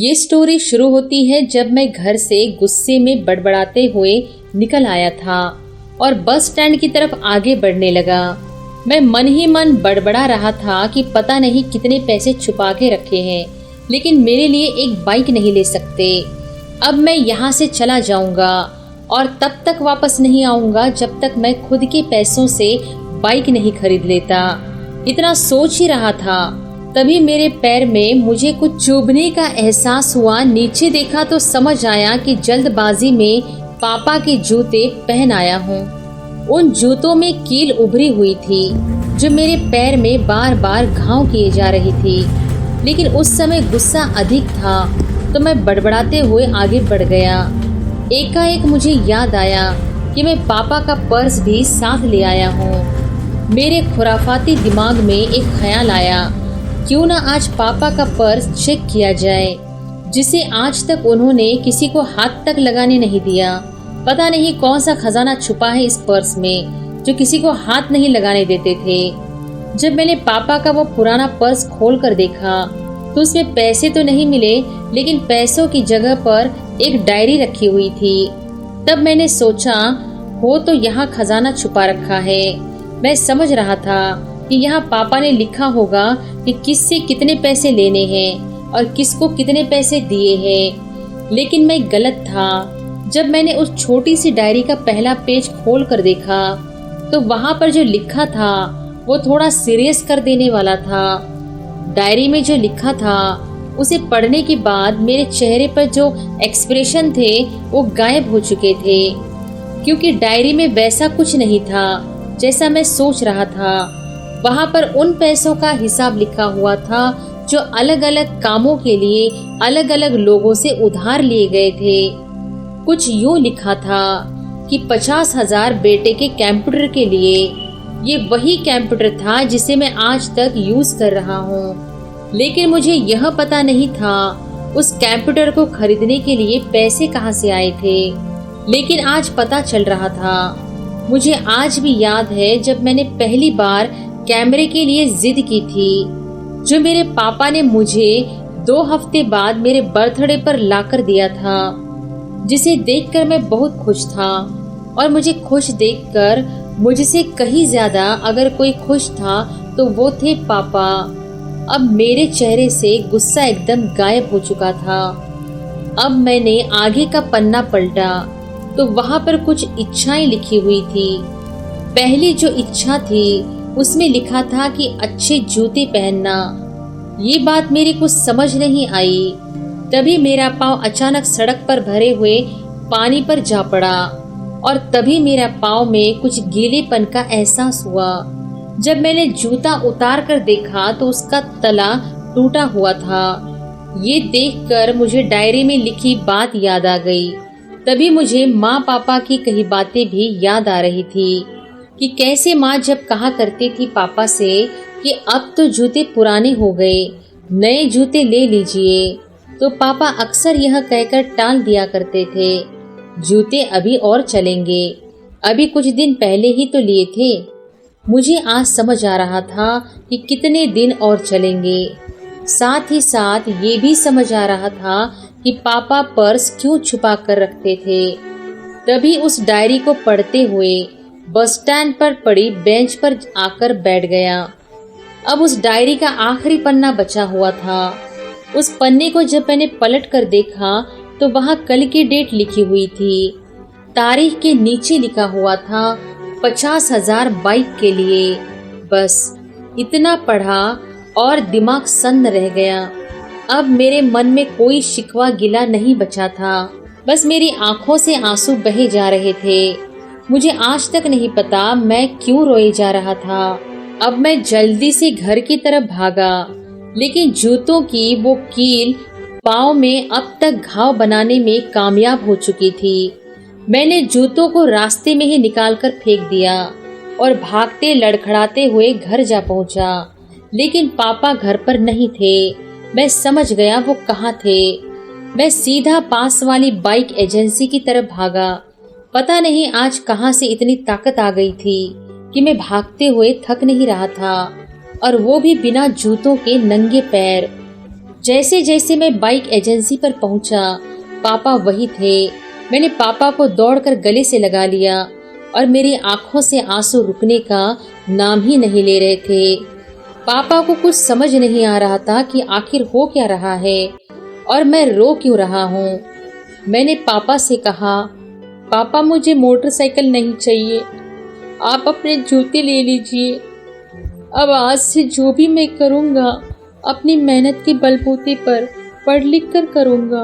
ये स्टोरी शुरू होती है जब मैं घर से गुस्से में बड़बड़ाते हुए निकल आया था और बस स्टैंड की तरफ आगे बढ़ने लगा। मैं मन ही मन बड़बड़ा रहा था कि पता नहीं कितने पैसे छुपा के रखे हैं, लेकिन मेरे लिए एक बाइक नहीं ले सकते। अब मैं यहाँ से चला जाऊंगा और तब तक वापस नहीं आऊंगा जब तक मैं खुद के पैसों से बाइक नहीं खरीद लेता। इतना सोच ही रहा था, तभी मेरे पैर में मुझे कुछ चुभने का एहसास हुआ। नीचे देखा तो समझ आया कि जल्दबाजी में पापा के जूते पहन आया हूँ। उन जूतों में कील उभरी हुई थी जो मेरे पैर में बार बार घाव किए जा रही थी, लेकिन उस समय गुस्सा अधिक था तो मैं बड़बड़ाते हुए आगे बढ़ गया। एकाएक मुझे याद आया कि मैं पापा का पर्स भी साथ ले आया हूँ। मेरे खुराफाती दिमाग में एक ख्याल आया, क्यों ना आज पापा का पर्स चेक किया जाए, जिसे आज तक उन्होंने किसी को हाथ तक लगाने नहीं दिया। पता नहीं कौन सा खजाना छुपा है इस पर्स में जो किसी को हाथ नहीं लगाने देते थे। जब मैंने पापा का वो पुराना पर्स खोल कर देखा तो उसमें पैसे तो नहीं मिले, लेकिन पैसों की जगह पर एक डायरी रखी हुई थी। तब मैंने सोचा, हो तो यहाँ खजाना छुपा रखा है। मैं समझ रहा था कि यहाँ पापा ने लिखा होगा कि किससे कितने पैसे लेने हैं और किसको कितने पैसे दिए हैं, लेकिन मैं गलत था। जब मैंने उस छोटी सी डायरी का पहला पेज खोल कर देखा तो वहाँ पर जो लिखा था वो थोड़ा सीरियस कर देने वाला था। डायरी में जो लिखा था उसे पढ़ने के बाद मेरे चेहरे पर जो एक्सप्रेशन थे वो गायब हो चुके थे, क्योंकि डायरी में वैसा कुछ नहीं था जैसा मैं सोच रहा था। वहाँ पर उन पैसों का हिसाब लिखा हुआ था जो अलग अलग कामों के लिए अलग अलग लोगों से उधार लिए गए थे। कुछ यूँ लिखा था कि 50,000 बेटे के कंप्यूटर के लिए। ये वही कंप्यूटर था जिसे मैं आज तक यूज कर रहा हूँ, लेकिन मुझे यह पता नहीं था उस कंप्यूटर को खरीदने के लिए पैसे कहाँ से आए थे। लेकिन आज पता चल रहा था। मुझे आज भी याद है जब मैंने पहली बार कैमरे के लिए जिद की थी, जो मेरे पापा ने मुझे 2 हफ्ते बाद मेरे बर्थडे पर लाकर दिया था, जिसे देखकर मैं बहुत खुश था। और मुझे खुश देखकर मुझसे कहीं ज्यादा अगर कोई खुश था तो वो थे पापा। अब मेरे चेहरे से गुस्सा एकदम गायब हो चुका था। अब मैंने आगे का पन्ना पलटा तो वहाँ पर कुछ इच्छाएं लिखी हुई थी। पहली जो इच्छा थी उसमें लिखा था कि अच्छे जूते पहनना। ये बात मेरी कुछ समझ नहीं आई। तभी मेरा पाँव अचानक सड़क पर भरे हुए पानी पर जा पड़ा और तभी मेरा पाँव में कुछ गीलेपन का एहसास हुआ। जब मैंने जूता उतार कर देखा तो उसका तला टूटा हुआ था। ये देखकर मुझे डायरी में लिखी बात याद आ गई। तभी मुझे माँ पापा की कही बातें भी याद आ रही थी कि कैसे माँ जब कहा करती थी पापा से कि अब तो जूते पुराने हो गए, नए जूते ले लीजिए, तो पापा अक्सर यह कहकर टाल दिया करते थे, जूते अभी और चलेंगे, अभी कुछ दिन पहले ही तो लिए थे। मुझे आज समझ आ रहा था कि कितने दिन और चलेंगे। साथ ही साथ ये भी समझ आ रहा था कि पापा पर्स क्यों छुपा कर रखते थे। तभी उस डायरी को पढ़ते हुए बस स्टैंड पर पड़ी बेंच पर आकर बैठ गया। अब उस डायरी का आखिरी पन्ना बचा हुआ था। उस पन्ने को जब मैंने पलट कर देखा तो वहाँ कल की डेट लिखी हुई थी। तारीख के नीचे लिखा हुआ था 50,000 बाइक के लिए। बस इतना पढ़ा और दिमाग सन्न रह गया। अब मेरे मन में कोई शिकवा गिला नहीं बचा था, बस मेरी आंखों से आंसू बहे जा रहे थे। मुझे आज तक नहीं पता मैं क्यों रोए जा रहा था। अब मैं जल्दी से घर की तरफ भागा, लेकिन जूतों की वो कील पाँव में अब तक घाव बनाने में कामयाब हो चुकी थी। मैंने जूतों को रास्ते में ही निकालकर फेंक दिया और भागते लड़खड़ाते हुए घर जा पहुंचा, लेकिन पापा घर पर नहीं थे। मैं समझ गया वो कहाँ थे। मैं सीधा पास वाली बाइक एजेंसी की तरफ भागा। पता नहीं आज कहाँ से इतनी ताकत आ गई थी कि मैं भागते हुए थक नहीं रहा था, और वो भी बिना जूतों के नंगे पैर। जैसे जैसे मैं बाइक एजेंसी पर पहुंचा, पापा वही थे। मैंने पापा को दौड़कर गले से लगा लिया और मेरी आंखों से आंसू रुकने का नाम ही नहीं ले रहे थे। पापा को कुछ समझ नहीं आ रहा था कि आखिर हो क्या रहा है और मैं रो क्यों रहा हूँ। मैंने पापा से कहा, पापा मुझे मोटरसाइकिल नहीं चाहिए, आप अपने जूते ले लीजिए। अब आज से जो भी मैं करूँगा अपनी मेहनत के बलबूते पर पढ़ लिख कर करूँगा।